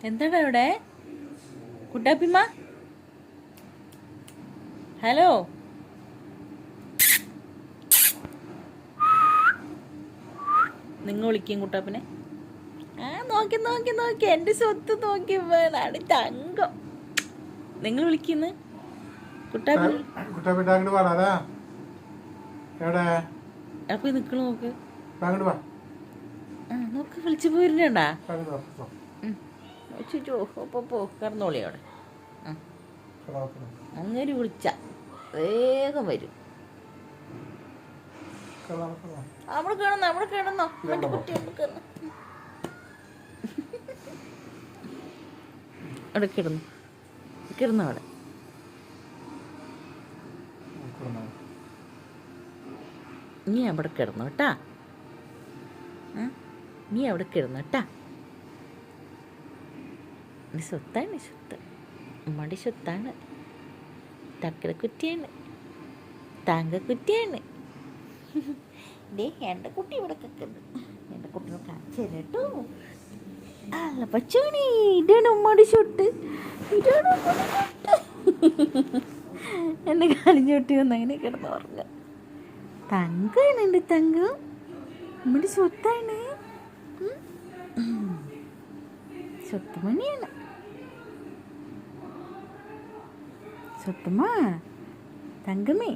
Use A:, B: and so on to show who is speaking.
A: എന്താണ് അവിടെ കുട്ടാപ്പിമ്മ? ഹലോ, നിങ്ങൾ വിളിക്കും കുട്ടാപ്പിനെ? ആ നോക്കി നോക്കി നോക്കി എൻ്റെ സ്വത്ത് നോക്കി വേണാണ് തങ്കം. നിങ്ങൾ വിളിക്കുന്നു കുട്ടാപ്പി? അപ്പൊ നിക്കള് നോക്ക്. ആ നോക്ക്, വിളിച്ചു പോയിരുന്നാ പോ കറന്നോളി അവിടെ. അങ്ങനെ വിളിച്ച വേഗം വരും. അവിടെ കിടന്നോ മറ്റേ കുട്ടി അവിടെ കിടന്നു അവിടെ. നീ അവിടെ കിടന്നു കേട്ടാ, നീ അവിടെ കിടന്നു കേട്ടാ. സ്വത്താണ്, സ്വത്ത് ഉമ്മയുടെ സ്വത്താണ്. തക്കടക്കുറ്റിയാണ്, താങ്കക്കുറ്റിയാണ്. എൻ്റെ കുട്ടി ഇവിടെ കിടക്കുന്നു. എൻ്റെ കുട്ടിനെ കാണിച്ചു തരാം കേട്ടോ. അല്ല പച്ചോണി, ഇതാണ് ഉമ്മയുടെ ഷൊട്ട്, ഇതാണ് ഉമ്മയുടെ ഷൊട്ട്. എന്നെ കാലിഞ്ഞോട്ടി വന്ന് അങ്ങനെ കിടന്ന് ഉറങ്ങുക. തങ്കാണ് എൻ്റെ തങ്കം, ഉമ്മയുടെ സ്വത്താണ്, സ്വത്തുമണിയാണ്. സ്വത്തുമ്മ തങ്കമേ.